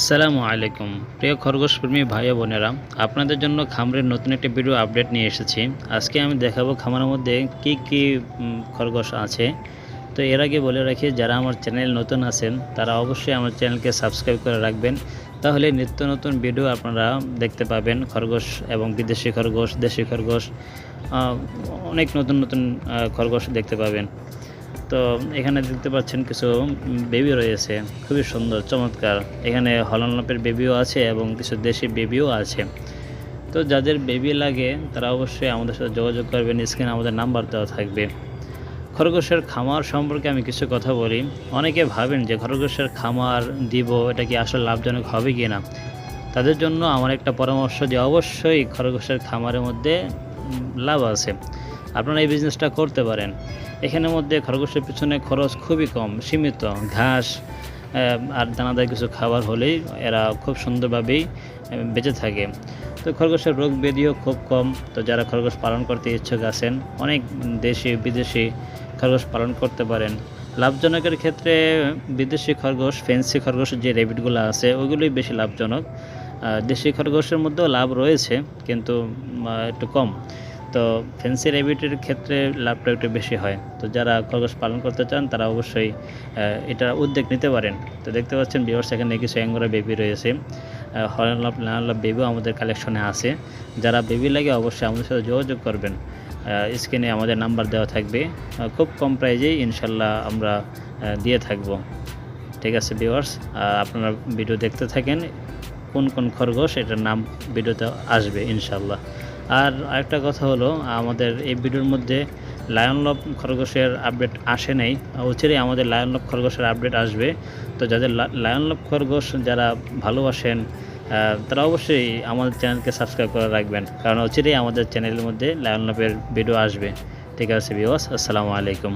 আসসালামু আলাইকুম প্রিয় খরগোশ প্রেমী ভাই ও বোনেরা, আপনাদের জন্য খামারের নতুন একটি ভিডিও আপডেট নিয়ে এসেছি। আজকে আমি দেখাবো খামারের মধ্যে কি কি খরগোশ আছে। তো এর আগে বলে রাখি, যারা আমার চ্যানেল নতুন আছেন তারা অবশ্যই আমার চ্যানেলকে সাবস্ক্রাইব করে রাখবেন, তাহলে নিত্য নতুন ভিডিও আপনারা দেখতে পাবেন। খরগোশ এবং বিদেশি খরগোশ, দেশি খরগোশ, অনেক নতুন নতুন খরগোশ দেখতে পাবেন। তো এখানে দেখতে পাচ্ছেন কিছু বেবি রয়েছে, খুবই সুন্দর চমৎকার। এখানে হলনলপের বেবিও আছে এবং কিছু দেশি বেবিও আছে। তো যাদের বেবি লাগে তারা অবশ্যই আমাদের সাথে যোগাযোগ করবেন, স্ক্রিনে আমাদের নাম্বার দেওয়া থাকবে। খরগোশের খামার সম্পর্কে আমি কিছু কথা বলি। অনেকে ভাবেন যে খরগোশের খামার দিব, এটা কি আসলে লাভজনক হবে কি না। তাদের জন্য আমার একটা পরামর্শ যে অবশ্যই খরগোশের খামারের মধ্যে লাভ আছে, আপনারা এই বিজনেসটা করতে পারেন। এখানের মধ্যে খরগোশের পিছনে খরচ খুবই কম, সীমিত। ঘাস আর দানাদার কিছু খাবার হলেই এরা খুব সুন্দরভাবেই বেঁচে থাকে। তো খরগোশের রোগ ব্যাধিও খুব কম। তো যারা খরগোশ পালন করতে ইচ্ছুক আছেন, অনেক দেশি বিদেশি খরগোশ পালন করতে পারেন। লাভজনকের ক্ষেত্রে বিদেশি খরগোশ, ফেন্সি খরগোশের যে রেবিটগুলো আছে ওইগুলোই বেশি লাভজনক। দেশি খরগোশের মধ্যেও লাভ রয়েছে, কিন্তু একটু কম। তো ফেন্সি র্যাবিটের ক্ষেত্রে লাভটা একটু বেশি হয়। তো যারা খরগোশ পালন করতে চান তারা অবশ্যই এটা উদ্যোগ নিতে পারেন। তো দেখতে পাচ্ছেন ভিউয়ার্স, এখানে কিছু অ্যাঙ্গোরা বেবি রয়েছে। হলনলপ লালনলপ বেবিও আমাদের কালেকশনে আছে। যারা বেবি লাগে অবশ্যই আমাদের সাথে যোগাযোগ করবেন। স্ক্রিনে আমাদের নাম্বার দেওয়া থাকবে। খুব কম প্রাইজেই ইনশাল্লাহ আমরা দিয়ে থাকব। ঠিক আছে ভিউয়ার্স, আপনারা ভিডিও দেখতে থাকেন। কোন কোন খরগোশ, এটার নাম ভিডিওতে আসবে ইনশাল্লাহ। আর আরেকটা কথা হলো, আমাদের এই ভিডিওর মধ্যে লায়নলভ খরগোশের আপডেট আসে নাই, অচিরেই আমাদের লায়নলভ খরগোশের আপডেট আসবে। তো যাদের লায়নলভ খরগোশ যারা ভালোবাসেন তারা অবশ্যই আমাদের চ্যানেলকে সাবস্ক্রাইব করে রাখবেন, কারণ অচিরেই আমাদের চ্যানেলের মধ্যে লায়নলভের ভিডিও আসবে। ঠিক আছে ভিউয়ার্স, আসসালামু আলাইকুম।